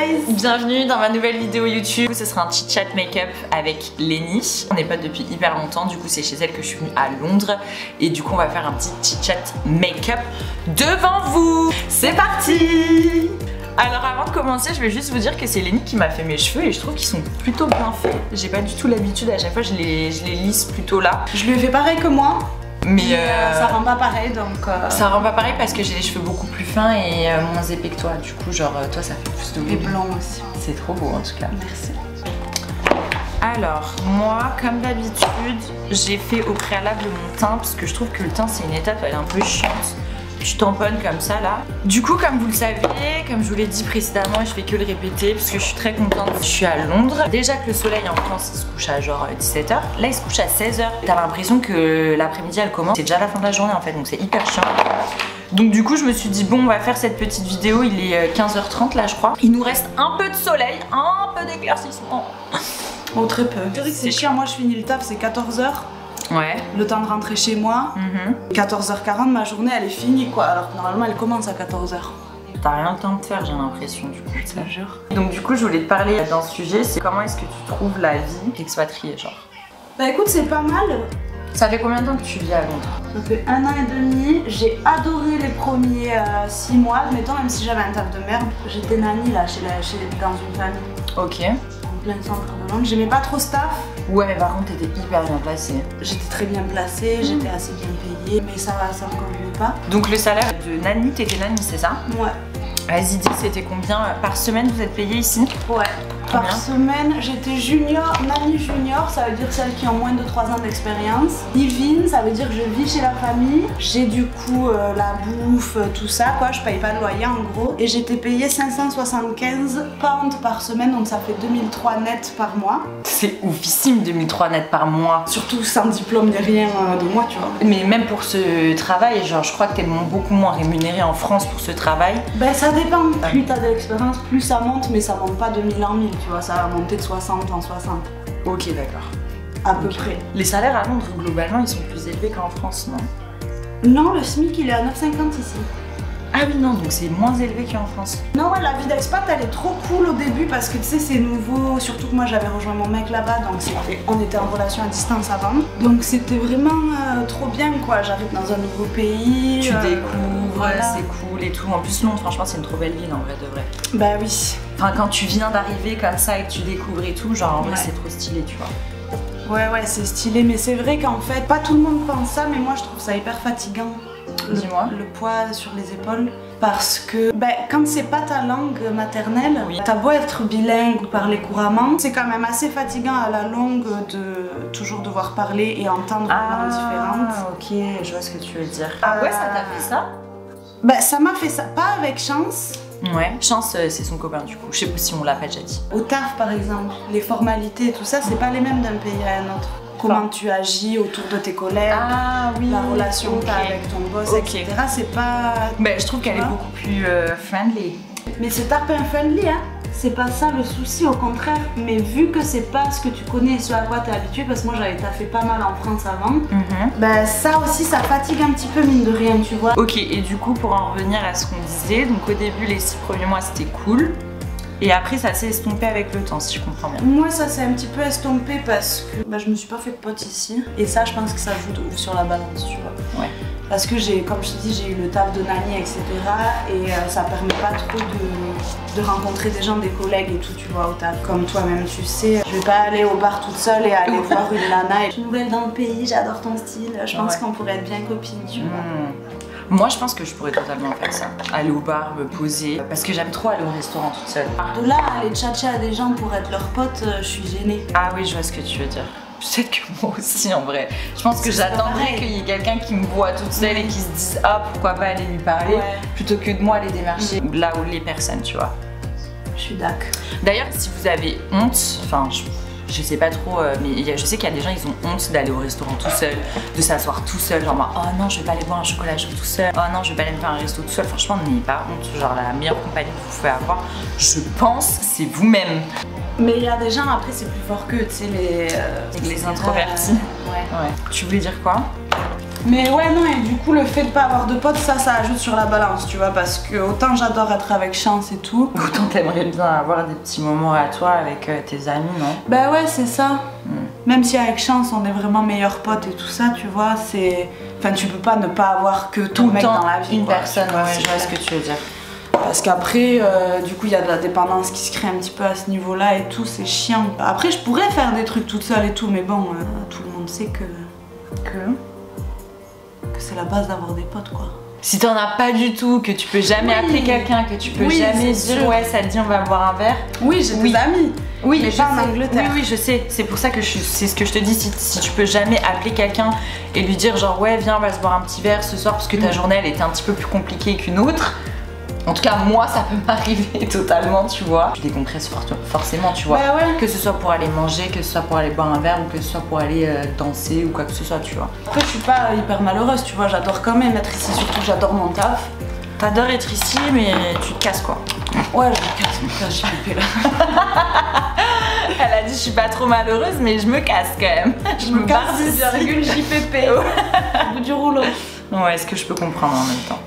guys! Bienvenue dans ma nouvelle vidéo YouTube. Ce sera un chit chat make-up avec Lenny. On n'est pas depuis hyper longtemps, du coup c'est chez elle que je suis venue à Londres. Et du coup on va faire un petit chit chat make-up devant vous. C'est parti! Alors avant de commencer, je vais juste vous dire que c'est Lenny qui m'a fait mes cheveux et je trouve qu'ils sont plutôt bien faits. J'ai pas du tout l'habitude, à chaque fois je les lisse plutôt là. Je lui ai fait pareil que moi. Mais ça rend pas pareil donc... Ça rend pas pareil parce que j'ai les cheveux beaucoup plus fins et moins épais que toi. Du coup genre toi ça fait plus de volume. Et blanc aussi. C'est trop beau en tout cas. Merci. Alors moi comme d'habitude j'ai fait au préalable mon teint parce que je trouve que le teint c'est une étape elle est un peu chiante. Je tamponne comme ça là. Du coup comme vous le savez, comme je vous l'ai dit précédemment et je fais que le répéter parce que je suis très contente. Je suis à Londres. Déjà que le soleil en France il se couche à genre 17h. Là il se couche à 16h. T'as l'impression que l'après-midi elle commence. C'est déjà la fin de la journée en fait donc c'est hyper chiant. Donc du coup je me suis dit bon on va faire cette petite vidéo. Il est 15h30 là je crois. Il nous reste un peu de soleil, un peu d'éclaircissement. Oh très peu. C'est vrai que c'est chiant, moi je finis le taf c'est 14h. Ouais. Le temps de rentrer chez moi, 14h40, ma journée elle est finie quoi, alors que normalement elle commence à 14h. T'as rien le temps de faire j'ai l'impression du coup. Je te jure. Donc du coup je voulais te parler d'un sujet, c'est comment est-ce que tu trouves la vie expatriée genre. Bah écoute c'est pas mal. Ça fait combien de temps que tu vis à Londres? Ça fait 1 an et demi, j'ai adoré les premiers 6 mois, admettons même si j'avais un taf de merde. J'étais nanny là dans une famille. Ok. En plein centre de Londres, j'aimais pas trop ce taf. Ouais mais par contre t'étais hyper bien placée. J'étais très bien placée, j'étais assez bien payée, mais ça me convenait pas. Donc le salaire de nanny, t'étais nanny c'est ça? Ouais. Vas-y dis c'était combien par semaine vous êtes payé ici? Ouais. Combien? Par semaine, j'étais junior, nanny junior, ça veut dire celle qui a moins de 3 ans d'expérience. Live-in, ça veut dire que je vis chez la famille. J'ai du coup la bouffe, tout ça quoi, je paye pas de loyer en gros. Et j'étais payée 575 pounds par semaine, donc ça fait 2003 net par mois. C'est oufissime 2003 net par mois. Surtout sans diplôme ni rien de moi tu vois. Mais même pour ce travail, genre je crois que t'es beaucoup moins rémunéré en France pour ce travail. Ben ça dépend, plus t'as de l'expérience, plus ça monte, mais ça monte pas de 1000 en 1000, tu vois, ça va monter de 60 en 60. Ok d'accord. À peu près. Les salaires à Londres globalement ils sont plus élevés qu'en France non? Non, le SMIC il est à 9,50 ici. Ah oui non, donc c'est moins élevé qu'en France. Non ouais, la vie d'expat elle est trop cool au début parce que tu sais c'est nouveau, surtout que moi j'avais rejoint mon mec là-bas donc on était en relation à distance avant. Donc c'était vraiment trop bien quoi, j'arrive dans un nouveau pays. Tu découvres, voilà. C'est cool et tout. En plus Londres franchement c'est une trop belle ville en vrai de vrai. Bah oui. Enfin quand tu viens d'arriver comme ça et que tu découvres et tout, genre en vrai Ouais. c'est trop stylé tu vois. Ouais c'est stylé mais c'est vrai qu'en fait pas tout le monde pense ça mais moi je trouve ça hyper fatigant. Dis-moi. Le poids sur les épaules. Parce que quand c'est pas ta langue maternelle, oui. T'as beau être bilingue ou parler couramment, c'est quand même assez fatigant à la longue de toujours devoir parler et entendre une langue différente. Ah ok, je vois ce que tu veux dire. Ah ouais, ça t'a fait ça? Ça m'a fait ça, pas avec Chance. Ouais, Chance c'est son copain du coup, je sais pas si on l'a pas déjà dit. Au taf par exemple, les formalités et tout ça, c'est pas les mêmes d'un pays à un autre. Comment tu agis autour de tes collègues, la relation que t'as avec ton boss, etc. C'est pas... je trouve qu'elle est beaucoup plus friendly. Mais c'est pas friendly hein. C'est pas ça le souci, au contraire. Mais vu que c'est pas ce que tu connais, ce à quoi t'es habitué, parce que moi j'avais taffé pas mal en France avant, ça aussi ça fatigue un petit peu mine de rien, tu vois. Ok, et du coup pour en revenir à ce qu'on disait, donc au début les 6 premiers mois c'était cool. Et après ça s'est estompé avec le temps si je comprends bien. Moi ça s'est un petit peu estompé parce que je me suis pas fait de potes ici. Et ça je pense que ça joue de ouf sur la balance, tu vois. Ouais. Parce que comme je te dis, j'ai eu le taf de nanny, etc. Et ça permet pas trop de rencontrer des gens, des collègues et tout, tu vois, au taf. Comme toi-même, tu sais, je vais pas aller au bar toute seule et aller voir une nana. Je suis nouvelle dans le pays, j'adore ton style, je pense qu'on pourrait être bien copines, tu vois. Moi je pense que je pourrais totalement faire ça. Aller au bar, me poser, parce que j'aime trop aller au restaurant toute seule. De là, aller tchatcher à des gens pour être leur pote, je suis gênée. Ah oui, je vois ce que tu veux dire. Peut-être que moi aussi en vrai. Je pense que j'attendrais qu'il y ait quelqu'un qui me voit toute seule et qui se dise ah pourquoi pas aller lui parler plutôt que de moi aller démarcher là où les personnes tu vois. Je suis d'accord. D'ailleurs si vous avez honte, enfin je sais pas trop mais je sais qu'il y a des gens ils ont honte d'aller au restaurant tout seul, de s'asseoir tout seul, genre oh non je vais pas aller boire un chocolat chaud tout seul, oh non je vais pas aller me faire un resto tout seul, franchement n'ayez pas honte, genre la meilleure compagnie que vous pouvez avoir je pense c'est vous-même. Mais il y a des gens, après c'est plus fort qu'eux, tu sais, les introvertis. Ouais. Tu voulais dire quoi? Mais ouais, non, et du coup, le fait de pas avoir de potes, ça ajoute sur la balance, tu vois, parce que autant j'adore être avec Chance et tout. Autant t'aimerais bien avoir des petits moments à toi avec tes amis, non? Bah ouais, c'est ça. Même si avec Chance, on est vraiment meilleurs potes et tout ça, tu vois, c'est... Enfin, tu peux pas ne pas avoir que ton mec dans la vie. Une quoi, personne, ouais, je vois ce que tu veux dire. Parce qu'après, du coup, il y a de la dépendance qui se crée un petit peu à ce niveau-là et tout, c'est chiant. Après, je pourrais faire des trucs toute seule et tout, mais bon, tout le monde sait que c'est la base d'avoir des potes, quoi. Si t'en as pas du tout, que tu peux jamais appeler quelqu'un, que tu peux jamais dire ouais, ça te dit on va boire un verre. Oui, j'ai des amis. Oui, mais pas en Angleterre. Oui, je sais. C'est pour ça que c'est ce que je te dis. Si tu peux jamais appeler quelqu'un et lui dire genre ouais, viens, on va se boire un petit verre ce soir parce que ta journée elle était un petit peu plus compliquée qu'une autre. En tout cas, moi, ça peut m'arriver totalement, tu vois. Je décompresse forcément, tu vois. Bah ouais. Que ce soit pour aller manger, que ce soit pour aller boire un verre ou que ce soit pour aller danser ou quoi que ce soit, tu vois. Après, je suis pas hyper malheureuse, tu vois. J'adore quand même être ici, surtout j'adore mon taf. T'adores être ici, mais tu te casses quoi. Ouais, je me casse, putain, j'ai flippé là. Elle a dit, je suis pas trop malheureuse, mais je me casse quand même. Je me casse, virgule JPP. Au bout du rouleau. Ouais, est-ce que je peux comprendre en même temps?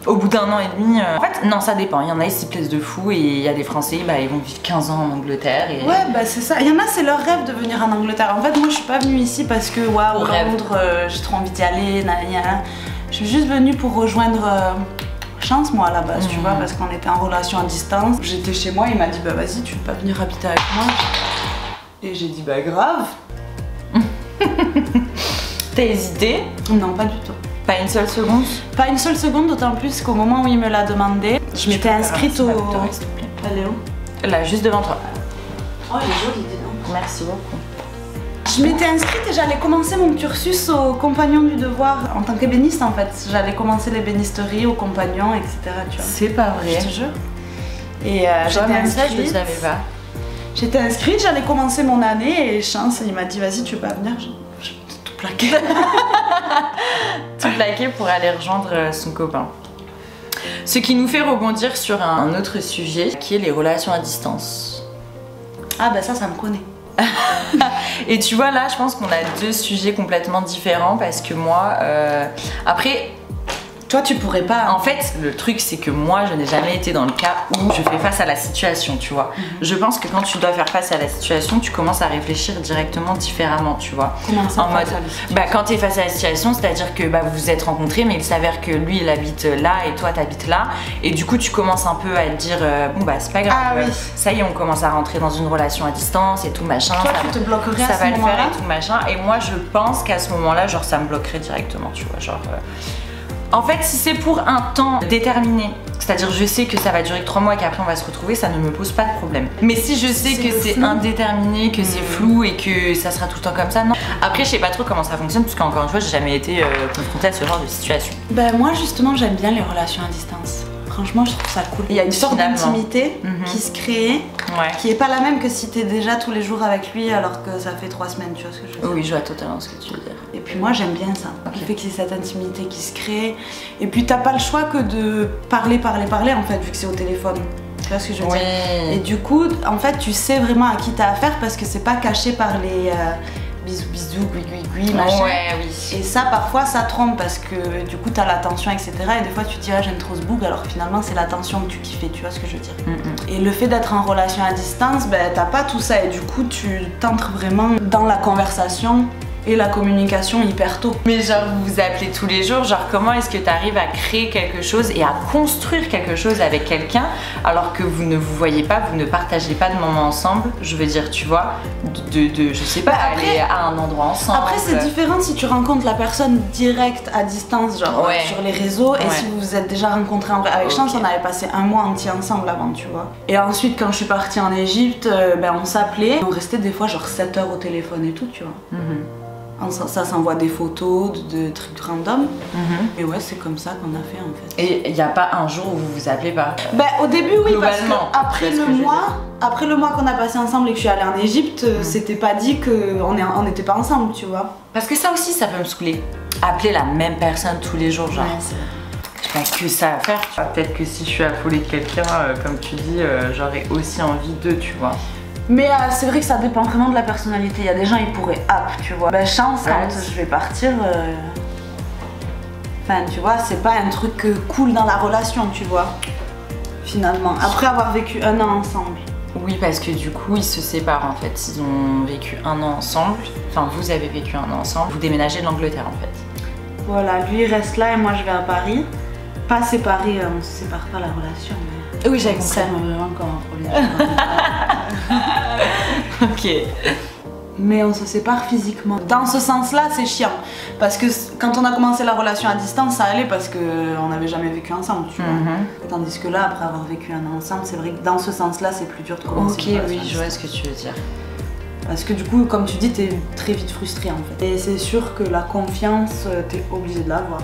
Au bout d'un an et demi, en fait, non, ça dépend. Il y en a qui s'y plaisent de fou et il y a des Français, bah, ils vont vivre 15 ans en Angleterre. Et... Ouais, bah c'est ça. Il y en a, c'est leur rêve de venir en Angleterre. En fait, moi, je suis pas venue ici parce que, waouh, Londres, j'ai trop envie d'y aller, nanana. Je suis juste venue pour rejoindre Chance, moi, à la base, tu vois, parce qu'on était en relation à distance. J'étais chez moi, il m'a dit, bah vas-y, tu veux pas venir habiter avec moi? Et j'ai dit, bah grave. T'as hésité? Non, pas du tout. Pas une seule seconde? Pas une seule seconde, d'autant plus qu'au moment où il me l'a demandé, je m'étais inscrite au... Elle est où? Là, juste devant toi. Oh, elle est jolie, dis donc. Merci beaucoup. Je m'étais inscrite et j'allais commencer mon cursus au Compagnon du Devoir en tant qu'ébéniste en fait. J'allais commencer l'ébénisterie au Compagnon, etc. Tu vois. C'est pas vrai. Je te jure. Et j'étais inscrite. Je le savais pas. J'étais inscrite, j'allais commencer mon année et Chance, il m'a dit vas-y, tu veux pas venir? J'ai tout plaqué. Tout plaqué pour aller rejoindre son copain. Ce qui nous fait rebondir sur un autre sujet qui est les relations à distance. Ah bah ça me connaît. Et tu vois là je pense qu'on a deux sujets complètement différents parce que moi après toi tu pourrais pas en fait le truc c'est que moi je n'ai jamais été dans le cas où je fais face à la situation, tu vois. Je pense que quand tu dois faire face à la situation tu commences à réfléchir directement différemment, tu vois. Comment ça, en mode bah quand tu es face à la situation, c'est à dire que bah, vous vous êtes rencontrés mais il s'avère que lui il habite là et toi t'habites là et du coup tu commences un peu à te dire bon bah c'est pas grave, oui. Ça y est on commence à rentrer dans une relation à distance et tout machin. Toi tu te bloquerais ça à ce va le moment-là faire et tout machin et moi je pense qu'à ce moment là genre ça me bloquerait directement, tu vois, genre en fait si c'est pour un temps déterminé, c'est-à-dire je sais que ça va durer que 3 mois et qu'après on va se retrouver, ça ne me pose pas de problème. Mais si je sais que c'est indéterminé, que c'est flou et que ça sera tout le temps comme ça, non. Après je sais pas trop comment ça fonctionne parce qu'encore une fois j'ai jamais été confrontée à ce genre de situation. Ben moi justement j'aime bien les relations à distance. Franchement je trouve ça cool. Il y a une sorte d'intimité qui se crée, qui est pas la même que si t'es déjà tous les jours avec lui alors que ça fait 3 semaines, tu vois ce que je veux dire. Oui je vois totalement ce que tu veux dire. Et puis moi j'aime bien ça, le fait qu'il y ait cette intimité qui se crée. Et puis t'as pas le choix que de parler en fait vu que c'est au téléphone. Tu vois ce que je veux dire. Et du coup en fait tu sais vraiment à qui t'as affaire parce que c'est pas caché par les bisous, gui, machin. Ouais, oui. Et ça, parfois, ça trompe parce que du coup, t'as l'attention, etc. Et des fois, tu te dis, ah, j'aime trop ce boug, alors finalement, c'est l'attention que tu kiffais, tu vois ce que je veux dire. Et le fait d'être en relation à distance, ben, t'as pas tout ça. Et du coup, tu t'entres vraiment dans la conversation et la communication hyper tôt. Mais genre vous vous appelez tous les jours, genre comment est-ce que tu arrives à créer quelque chose et à construire quelque chose avec quelqu'un alors que vous ne vous voyez pas, vous ne partagez pas de moments ensemble, je veux dire tu vois, je sais pas, aller à un endroit ensemble. Après c'est différent si tu rencontres la personne direct à distance, genre sur les réseaux et si vous vous êtes déjà rencontrés en vrai. Avec Chance on avait passé un mois entier ensemble avant, tu vois. Et ensuite quand je suis partie en Égypte, ben, on s'appelait, on restait des fois genre 7 heures au téléphone et tout, tu vois. Ça s'envoie des photos, de trucs random. Et ouais, c'est comme ça qu'on a fait en fait. Et il n'y a pas un jour où vous vous appelez pas? Bah au début oui, parce que après le mois qu'on a passé ensemble et que je suis allée en Égypte, c'était pas dit qu'on n'était pas ensemble, tu vois. Parce que ça aussi, ça peut me saouler. Appeler la même personne tous les jours, genre. J'ai pas que ça à faire, tu vois. Peut-être que si je suis affolée de quelqu'un, comme tu dis, j'aurais aussi envie d'eux, tu vois. Mais c'est vrai que ça dépend vraiment de la personnalité. Il y a des gens, ils pourraient tu vois. Bah Chance, quand je vais partir, Enfin, tu vois, c'est pas un truc cool dans la relation, tu vois. Finalement, après avoir vécu 1 an ensemble. Oui, parce que du coup, ils se séparent en fait. Ils ont vécu 1 an ensemble. Enfin, vous avez vécu 1 an ensemble. Vous déménagez de l'Angleterre en fait. Voilà, lui il reste là et moi je vais à Paris. Pas séparés, on se sépare pas la relation. Mais... Oui, j'ai compris. Ça me vraiment comme un problème. Ok. Mais on se sépare physiquement. Dans ce sens-là, c'est chiant. Parce que quand on a commencé la relation à distance, ça allait parce qu'on n'avait jamais vécu ensemble, tu vois. Tandis que là, après avoir vécu 1 an ensemble, c'est vrai que dans ce sens-là, c'est plus dur de commencer. Ok, oui, je vois ce que tu veux dire. Parce que du coup, comme tu dis, t'es très vite frustrée en fait. Et c'est sûr que la confiance, t'es obligé de l'avoir.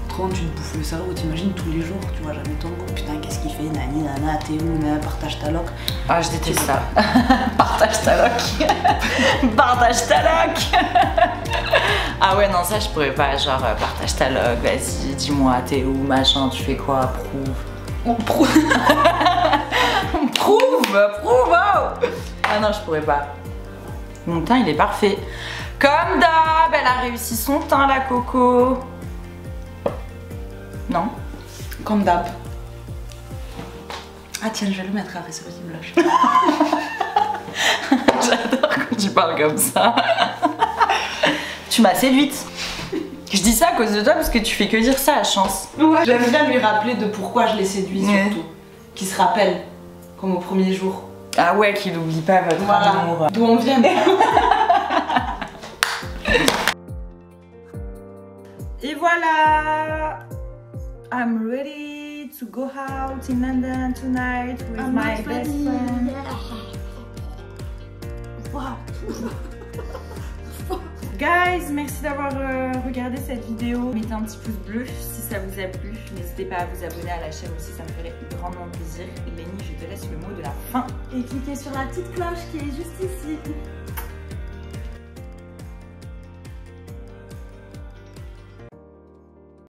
Autrement, tu te bouffes le cerveau, t'imagines tous les jours, tu vois jamais ton goût. Putain, qu'est-ce qu'il fait, nani, nana, t'es où, partage ta loc. Ah, je déteste ça. Partage ta loc. Partage ta loc. Ah ouais, non, ça je pourrais pas. Genre, partage ta loc, vas-y, dis-moi, t'es où, machin, tu fais quoi, prouve. Prouve. Prouve. Ah non, je pourrais pas. Mon teint, il est parfait. Comme d'hab, elle a réussi son teint, la Coco. Non? Comme d'hab. Ah tiens, je vais le mettre après ce petit blush. J'adore quand tu parles comme ça. Tu m'as séduite. Je dis ça à cause de toi parce que tu fais que dire ça à Chance. Ouais. J'aime bien lui rappeler de pourquoi je l'ai séduit surtout. Qu'il se rappelle, comme au premier jour. Ah ouais, qu'il n'oublie pas votre amour. D'où on vient. Et voilà! I'm ready to go out in London tonight with my best friend. Guys, merci d'avoir regardé cette vidéo. Mettez un petit pouce bleu si ça vous a plu. N'hésitez pas à vous abonner à la chaîne aussi, ça me ferait grandement plaisir. Lénie, je te laisse le mot de la fin. Et cliquez sur la petite cloche qui est juste ici.